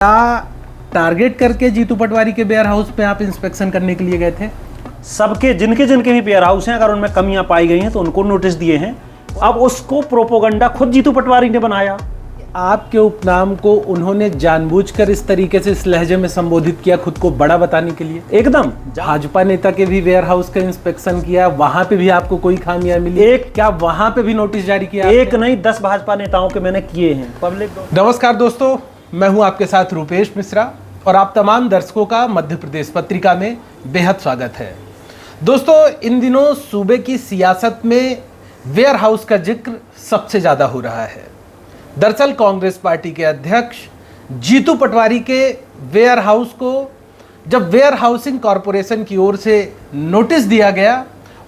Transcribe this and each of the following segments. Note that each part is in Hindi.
क्या टारगेट करके जीतू पटवारी के वेयर हाउस पे आप इंस्पेक्शन करने के लिए गए थे? सबके जिनके जिनके भी वेयर हाउस हैं, अगर उनमें कमियां पाई गई हैं तो उनको नोटिस दिए हैं। अब उसको प्रोपोगंडा खुद जीतू पटवारी ने बनाया। आपके उपनाम को उन्होंने जानबूझकर इस तरीके से इस लहजे में संबोधित किया, खुद को बड़ा बताने के लिए। एकदम भाजपा नेता के भी वेयर हाउस का इंस्पेक्शन किया, वहां पे भी आपको कोई खामियां मिली? क्या वहां पे भी नोटिस जारी किया? एक नहीं 10 भाजपा नेताओं के मैंने किए हैं पब्लिक। नमस्कार दोस्तों, मैं हूं आपके साथ रूपेश मिश्रा और आप तमाम दर्शकों का मध्य प्रदेश पत्रिका में बेहद स्वागत है। दोस्तों, इन दिनों सूबे की सियासत में वेयर हाउस का जिक्र सबसे ज्यादा हो रहा है। दरअसल कांग्रेस पार्टी के अध्यक्ष जीतू पटवारी के वेयर हाउस को जब वेयर हाउसिंग कॉरपोरेशन की ओर से नोटिस दिया गया,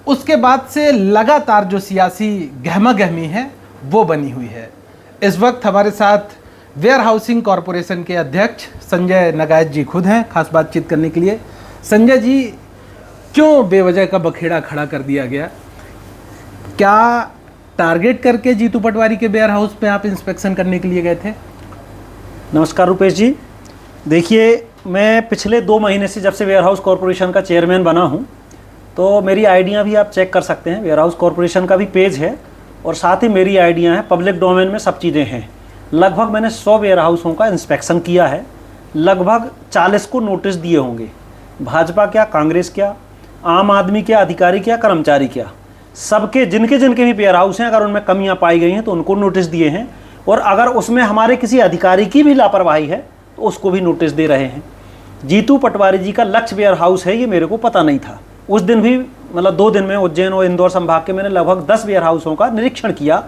उसके बाद से लगातार जो सियासी गहमागहमी है वो बनी हुई है। इस वक्त हमारे साथ वेयर हाउसिंग कॉरपोरेशन के अध्यक्ष संजय नगायत जी खुद हैं खास बातचीत करने के लिए। संजय जी, क्यों बेवजह का बखेड़ा खड़ा कर दिया गया? क्या टारगेट करके जीतू पटवारी के वेयर हाउस पे आप इंस्पेक्शन करने के लिए गए थे? नमस्कार रूपेश जी। देखिए, मैं पिछले 2 महीने से जब से वेयर हाउस कॉरपोरेशन का चेयरमैन बना हूं, तो मेरी आइडिया भी आप चेक कर सकते हैं। वेयर हाउस कॉरपोरेशन का भी पेज है और साथ ही मेरी आइडिया है, पब्लिक डोमेन में सब चीज़ें हैं। लगभग मैंने 100 वेयर हाउसों का इंस्पेक्शन किया है, लगभग 40 को नोटिस दिए होंगे। भाजपा क्या, कांग्रेस क्या, आम आदमी क्या, अधिकारी क्या, कर्मचारी क्या, सबके जिनके जिनके भी वेयर हाउस हैं, अगर उनमें कमियां पाई गई हैं तो उनको नोटिस दिए हैं। और अगर उसमें हमारे किसी अधिकारी की भी लापरवाही है तो उसको भी नोटिस दे रहे हैं। जीतू पटवारी जी का लक्ष्य वेयर हाउस है, ये मेरे को पता नहीं था। उस दिन भी मतलब 2 दिन में उज्जैन और इंदौर संभाग के मैंने लगभग 10 वेयर हाउसों का निरीक्षण किया।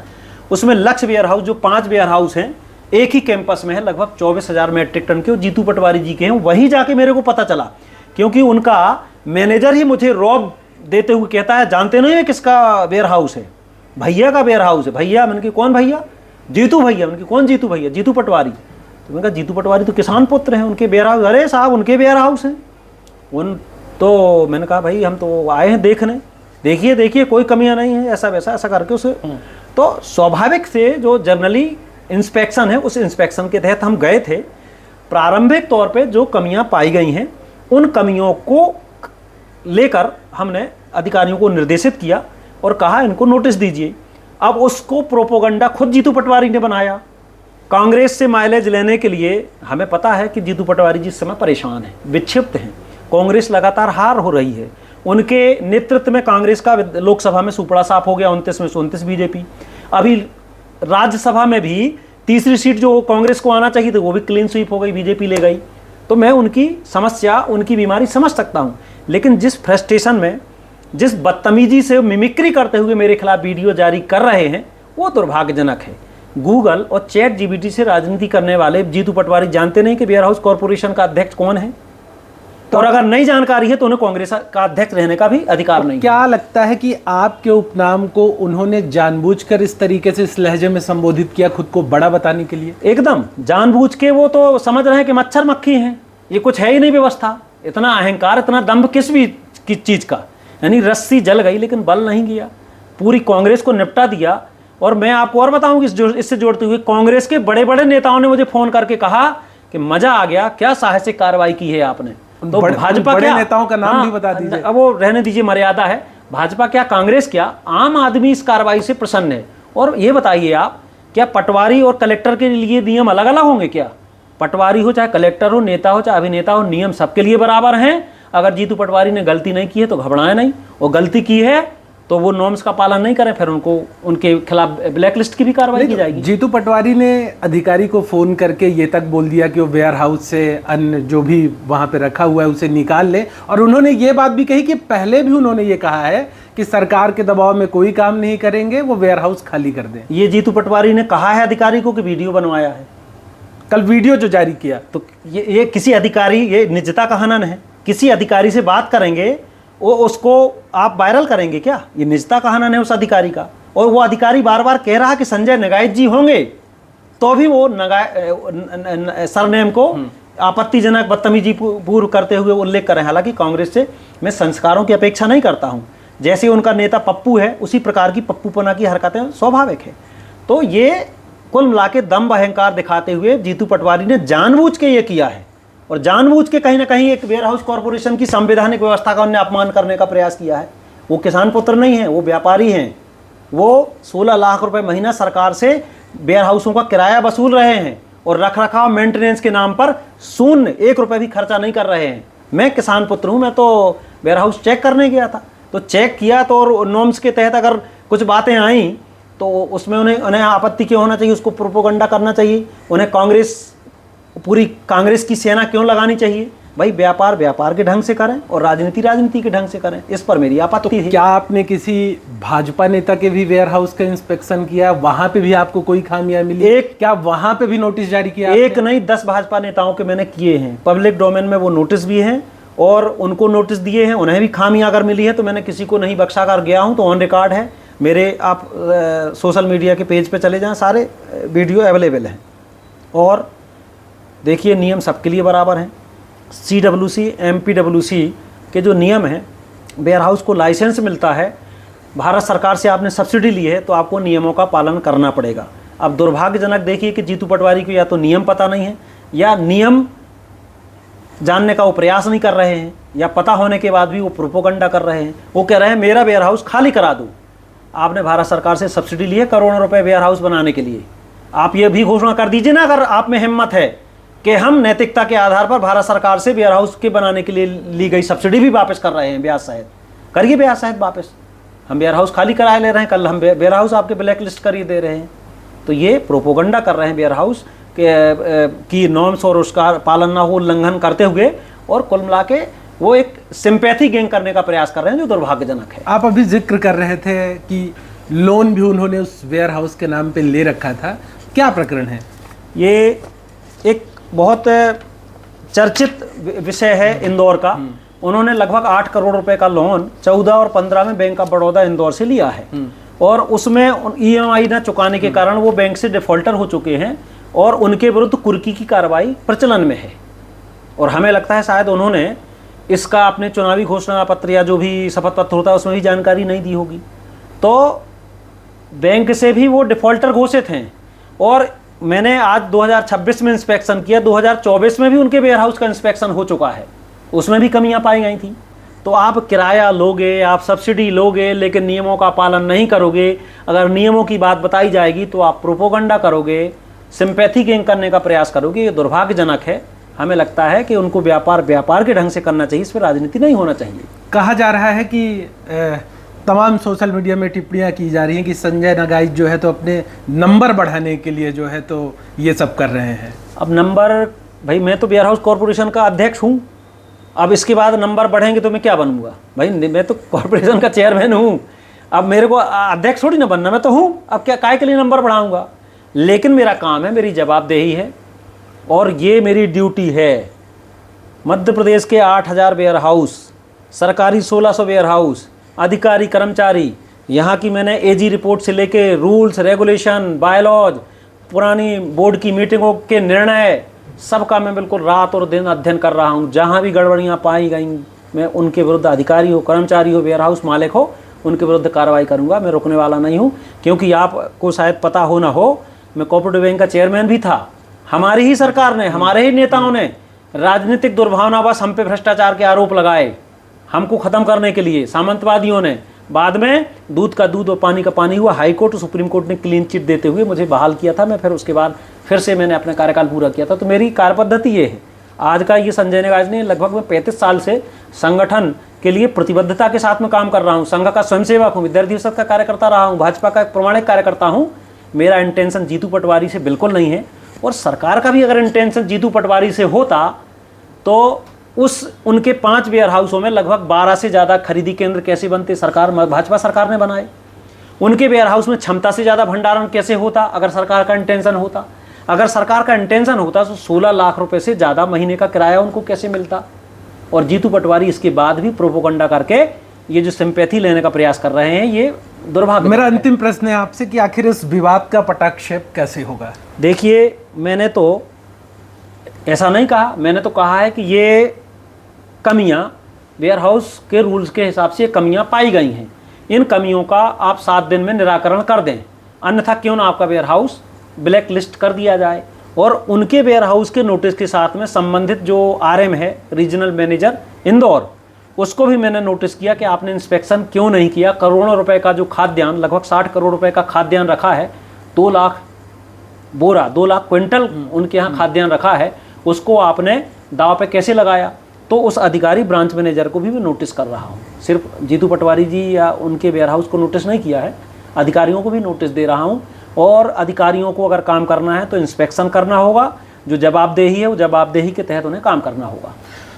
उसमें लक्ष्य वेयर हाउस जो 5 वेयर हाउस हैं, एक ही कैंपस में है, लगभग 24,000 मैट्रिक टन के, और जीतू पटवारी जी के हैं। वहीं जाके मेरे को पता चला, क्योंकि उनका मैनेजर ही मुझे रौब देते हुए कहता है, जानते नहीं है किसका वेयर हाउस है? भैया का वेयर हाउस है। भैया? मैंने कहा कौन भैया? जीतू भैया। मैंने कहा कौन जीतू भैया? जीतू पटवारी। तो मैंने कहा जीतू पटवारी तो किसान पुत्र हैं, उनके वेयर हाउस? अरे साहब, उनके वेयर हाउस हैं उन। तो मैंने कहा भाई, हम तो आए हैं देखने, देखिए देखिए कोई कमियां नहीं है, ऐसा वैसा ऐसा करके उसे। तो स्वाभाविक से जो जनरली इंस्पेक्शन है, उस इंस्पेक्शन के तहत हम गए थे। प्रारंभिक तौर पे जो कमियां पाई गई हैं, उन कमियों को लेकर हमने अधिकारियों को निर्देशित किया और कहा इनको नोटिस दीजिए। अब उसको प्रोपोगंडा खुद जीतू पटवारी ने बनाया। कांग्रेस से माइलेज लेने के लिए हमें पता है कि जीतू पटवारी जी इस समय परेशान हैं, विक्षिप्त हैं। कांग्रेस लगातार हार हो रही है। उनके नेतृत्व में कांग्रेस का लोकसभा में सुपड़ा साफ हो गया, 29 में से 29 बीजेपी। अभी राज्यसभा में भी तीसरी सीट जो कांग्रेस को आना चाहिए थी, वो भी क्लीन स्वीप हो गई, बीजेपी ले गई। तो मैं उनकी समस्या, उनकी बीमारी समझ सकता हूं, लेकिन जिस फ्रस्ट्रेशन में, जिस बदतमीजी से मिमिक्री करते हुए मेरे खिलाफ वीडियो जारी कर रहे हैं, वो दुर्भाग्यजनक है। गूगल और चैट जीपीटी से राजनीति करने वाले जीतू पटवारी जानते नहीं कि वेयर हाउस कॉरपोरेशन का अध्यक्ष कौन है। तो और अगर नई जानकारी है तो उन्हें कांग्रेस का अध्यक्ष रहने का भी अधिकार नहीं। क्या लगता है कि आपके उपनाम को उन्होंने जानबूझकर इस तरीके से इस लहजे में संबोधित किया, खुद को बड़ा बताने के लिए? एकदम जानबूझ के। वो तो समझ रहे हैं कि मच्छर मक्खी हैं, ये कुछ है ही नहीं व्यवस्था। इतना अहंकार, इतना दंभ किस भी चीज का? यानी रस्सी जल गई लेकिन बल नहीं गया, पूरी कांग्रेस को निपटा दिया। और मैं आपको और बताऊं, इससे जोड़ते हुए कांग्रेस के बड़े बड़े नेताओं ने मुझे फोन करके कहा कि मजा आ गया, क्या साहसिक कार्रवाई की है आपने। तो भाजपा क्या, नेताओं का नाम भी बता दीजिए। अब वो रहने दीजिए, मर्यादा है। भाजपा क्या, कांग्रेस क्या, आम आदमी इस कार्रवाई से प्रसन्न है। और ये बताइए आप, क्या पटवारी और कलेक्टर के लिए नियम अलग अलग होंगे क्या? पटवारी हो चाहे कलेक्टर हो, नेता हो चाहे अभिनेता हो, नियम सबके लिए बराबर हैं। अगर जीतू पटवारी ने गलती नहीं की है तो घबराए नहीं, और गलती की है तो वो नॉर्म्स का पालन नहीं करें, फिर उनको, उनके खिलाफ ब्लैकलिस्ट की भी कार्रवाई की जाएगी। जीतू पटवारी ने अधिकारी को फोन करके ये तक बोल दिया कि वो वेयर हाउस से अन्य जो भी वहां पे रखा हुआ है उसे निकाल ले, और उन्होंने ये बात भी कही कि पहले भी उन्होंने ये कहा है कि सरकार के दबाव में कोई काम नहीं करेंगे, वो वेयर हाउस खाली कर दें। ये जीतू पटवारी ने कहा है अधिकारी को कि वीडियो बनवाया है? कल वीडियो जो जारी किया, तो ये किसी अधिकारी, ये निजता का हनन है। किसी अधिकारी से बात करेंगे, वो उसको आप वायरल करेंगे क्या? ये निजता का हनन है उस अधिकारी का। और वो अधिकारी बार बार कह रहा कि संजय नगायत जी होंगे, तो भी वो सरनेम को आपत्तिजनक, बदतमीजी पूर्व करते हुए उल्लेख करें। हालांकि कांग्रेस से मैं संस्कारों की अपेक्षा नहीं करता हूं। जैसे उनका नेता पप्पू है, उसी प्रकार की पप्पूपना की हरकतें स्वाभाविक है। तो ये कुल मिला के दम व अहंकार दिखाते हुए जीतू पटवारी ने जानबूझ के ये किया है और जानबूझ के कहीं ना कहीं एक वेयर हाउस कॉरपोरेशन की संवैधानिक व्यवस्था का उन्होंने अपमान करने का प्रयास किया है। वो किसान पुत्र नहीं है, वो व्यापारी हैं। वो 16 लाख रुपए महीना सरकार से वेयर हाउसों का किराया वसूल रहे हैं और रख रखाव मेंटेनेंस के नाम पर शून्य 1 रुपये भी खर्चा नहीं कर रहे हैं। मैं किसान पुत्र हूँ, मैं तो वेयर हाउस चेक करने गया था, तो चेक किया तो और नॉर्म्स के तहत अगर कुछ बातें आई तो उसमें उन्हें आपत्ति क्यों होना चाहिए, उसको प्रोपोगंडा करना चाहिए। उन्हें पूरी कांग्रेस की सेना क्यों लगानी चाहिए? भाई व्यापार व्यापार के ढंग से करें और राजनीति राजनीति के ढंग से करें। इस पर मेरी आपत्ति है। क्या आपने किसी भाजपा नेता के भी वेयर हाउस का इंस्पेक्शन किया, वहां पे भी आपको कोई खामियां मिली? क्या वहां पे भी नोटिस जारी किया? एक नहीं 10 भाजपा नेताओं के मैंने किए हैं, पब्लिक डोमेन में वो नोटिस भी हैं और उनको नोटिस दिए हैं। उन्हें भी खामियां अगर मिली है तो मैंने किसी को नहीं बख्शा कर गया हूं, तो ऑन रिकॉर्ड है मेरे। आप सोशल मीडिया के पेज पे चले जाएं, सारे वीडियो अवेलेबल हैं। और देखिए नियम सबके लिए बराबर हैं। CWC MPWC के जो नियम हैं, वेयर हाउस को लाइसेंस मिलता है, भारत सरकार से आपने सब्सिडी ली है तो आपको नियमों का पालन करना पड़ेगा। अब दुर्भाग्यजनक देखिए कि जीतू पटवारी को या तो नियम पता नहीं है या नियम जानने का वो प्रयास नहीं कर रहे हैं, या पता होने के बाद भी वो प्रोपोगंडा कर रहे हैं। वो कह रहे हैं मेरा वेयर हाउस खाली करा दूँ। आपने भारत सरकार से सब्सिडी ली है करोड़ों रुपए वेयर हाउस बनाने के लिए, आप ये भी घोषणा कर दीजिए ना, अगर आप में हिम्मत है कि हम नैतिकता के आधार पर भारत सरकार से वेयर हाउस के बनाने के लिए ली गई सब्सिडी भी वापस कर रहे हैं ब्याज सहित। करिए ब्याज सहित वापस। हम वेयर हाउस खाली कराए ले रहे हैं, कल हम वेयर हाउस आपके ब्लैक लिस्ट करिए दे रहे हैं। तो ये प्रोपोगंडा कर रहे हैं वेयर हाउस की नॉर्म्स और उसका पालन ना हो, उल्लंघन करते हुए, और कुल मिला के वो एक सिंपैथी गेन करने का प्रयास कर रहे हैं जो दुर्भाग्यजनक है। आप अभी जिक्र कर रहे थे कि लोन भी उन्होंने उस वेयर हाउस के नाम पे ले रखा था, क्या प्रकरण है? ये एक बहुत चर्चित विषय है इंदौर का। उन्होंने लगभग 8 करोड़ रुपए का लोन 14 और 15 में बैंक ऑफ बड़ौदा इंदौर से लिया है और उसमें EMI न चुकाने के कारण वो बैंक से डिफॉल्टर हो चुके हैं और उनके विरुद्ध कुर्की की कार्रवाई प्रचलन में है। और हमें लगता है शायद उन्होंने इसका अपने चुनावी घोषणा पत्र या जो भी शपथ पत्र होता है उसमें भी जानकारी नहीं दी होगी। तो बैंक से भी वो डिफॉल्टर घोषित हैं और मैंने आज 2026 में इंस्पेक्शन किया, 2024 में भी उनके वेयर हाउस का इंस्पेक्शन हो चुका है, उसमें भी कमियां पाई गई थी। तो आप किराया लोगे, आप सब्सिडी लोगे, लेकिन नियमों का पालन नहीं करोगे। अगर नियमों की बात बताई जाएगी तो आप प्रोपोगंडा करोगे, सिंपैथी गेन करने का प्रयास करोगे। ये दुर्भाग्यजनक है। हमें लगता है कि उनको व्यापार व्यापार के ढंग से करना चाहिए, इस पर राजनीति नहीं होना चाहिए। कहा जा रहा है कि तमाम सोशल मीडिया में टिप्पणियां की जा रही हैं कि संजय नगाइच जो है तो अपने नंबर बढ़ाने के लिए जो है तो ये सब कर रहे हैं। अब नंबर, भाई मैं तो वेयर हाउस कॉरपोरेशन का अध्यक्ष हूँ, अब इसके बाद नंबर बढ़ेंगे तो मैं क्या बनूंगा? भाई मैं तो कॉरपोरेशन का चेयरमैन हूँ, अब मेरे को अध्यक्ष थोड़ी ना बनना, मैं तो हूँ। अब क्या काय के लिए नंबर बढ़ाऊंगा? लेकिन मेरा काम है, मेरी जवाबदेही है और ये मेरी ड्यूटी है। मध्य प्रदेश के 8000 वेयर हाउस, सरकारी 1600 वेयर हाउस, अधिकारी कर्मचारी, यहाँ की मैंने AG रिपोर्ट से लेके रूल्स रेगुलेशन बायलॉज, पुरानी बोर्ड की मीटिंगों के निर्णय, सबका मैं बिल्कुल रात और दिन अध्ययन कर रहा हूँ। जहाँ भी गड़बड़ियाँ पाई गई मैं उनके विरुद्ध, अधिकारी हो, कर्मचारी हो, वेयर हाउस मालिक हो, उनके विरुद्ध कार्रवाई करूँगा। मैं रुकने वाला नहीं हूँ, क्योंकि आपको शायद पता हो ना हो, मैं कोऑपरेटिव बैंक का चेयरमैन भी था। हमारी ही सरकार ने, हमारे ही नेताओं ने राजनीतिक दुर्भावनावश हम पे भ्रष्टाचार के आरोप लगाए, हमको ख़त्म करने के लिए सामंतवादियों ने। बाद में दूध का दूध और पानी का पानी हुआ। हाई कोर्ट और सुप्रीम कोर्ट ने क्लीन चिट देते हुए मुझे बहाल किया था। मैं फिर उसके बाद फिर से मैंने अपना कार्यकाल पूरा किया था। तो मेरी कार्यपद्धति ये है। आज का ये संजय नगाइच ने लगभग मैं 35 साल से संगठन के लिए प्रतिबद्धता के साथ में काम कर रहा हूँ। संघ का स्वयंसेवक हूँ, विद्यार्थी परिषद का कार्यकर्ता रहा हूँ, भाजपा का एक प्रमाणिक कार्यकर्ता हूँ। मेरा इंटेंशन जीतू पटवारी से बिल्कुल नहीं है। और सरकार का भी अगर इंटेंशन जीतू पटवारी से होता तो उनके 5 वेयर हाउसों में लगभग 12 से ज़्यादा खरीदी केंद्र कैसे बनते? भाजपा सरकार ने बनाए। उनके वेयर हाउस में क्षमता से ज़्यादा भंडारण कैसे होता अगर सरकार का इंटेंशन होता? अगर सरकार का इंटेंशन होता तो 16 लाख रुपए से ज़्यादा महीने का किराया उनको कैसे मिलता? और जीतू पटवारी इसके बाद भी प्रोपोगंडा करके ये जो सिंपैथी लेने का प्रयास कर रहे हैं, ये दुर्भाग्य। मेरा अंतिम प्रश्न है आपसे कि आखिर इस विवाद का पटाक्षेप कैसे होगा? देखिए, मैंने तो ऐसा नहीं कहा, मैंने तो कहा है कि ये कमियां वेयर हाउस के रूल्स के हिसाब से कमियां पाई गई हैं। इन कमियों का आप 7 दिन में निराकरण कर दें, अन्यथा क्यों ना आपका वेयर हाउस ब्लैक लिस्ट कर दिया जाए और उनके वेयर हाउस के नोटिस के साथ में संबंधित जो RM है, रीजनल मैनेजर इंदौर, उसको भी मैंने नोटिस किया कि आपने इंस्पेक्शन क्यों नहीं किया। करोड़ों रुपए का जो खाद्यान्न, लगभग 60 करोड़ रुपए का खाद्यान्न रखा है, 2 लाख बोरा, 2 लाख क्विंटल उनके यहाँ खाद्यान्न रखा है, उसको आपने दाव पे कैसे लगाया। तो उस अधिकारी ब्रांच मैनेजर को भी मैं नोटिस कर रहा हूँ। सिर्फ जीतू पटवारी जी या उनके वेयर हाउस को नोटिस नहीं किया है, अधिकारियों को भी नोटिस दे रहा हूँ। और अधिकारियों को अगर काम करना है तो इंस्पेक्शन करना होगा, जो जवाबदेही है वो जवाबदेही के तहत उन्हें काम करना होगा।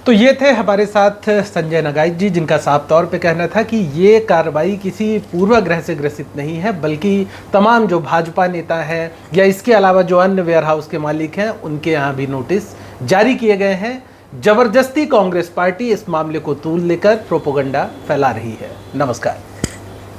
तो ये थे हमारे साथ संजय नगाइच जी, जिनका साफ तौर पे कहना था कि ये कार्रवाई किसी पूर्वाग्रह से ग्रसित नहीं है, बल्कि तमाम जो भाजपा नेता है या इसके अलावा जो अन्य वेयर हाउस के मालिक हैं उनके यहाँ भी नोटिस जारी किए गए हैं। जबरदस्ती कांग्रेस पार्टी इस मामले को तूल लेकर प्रोपोगंडा फैला रही है। नमस्कार।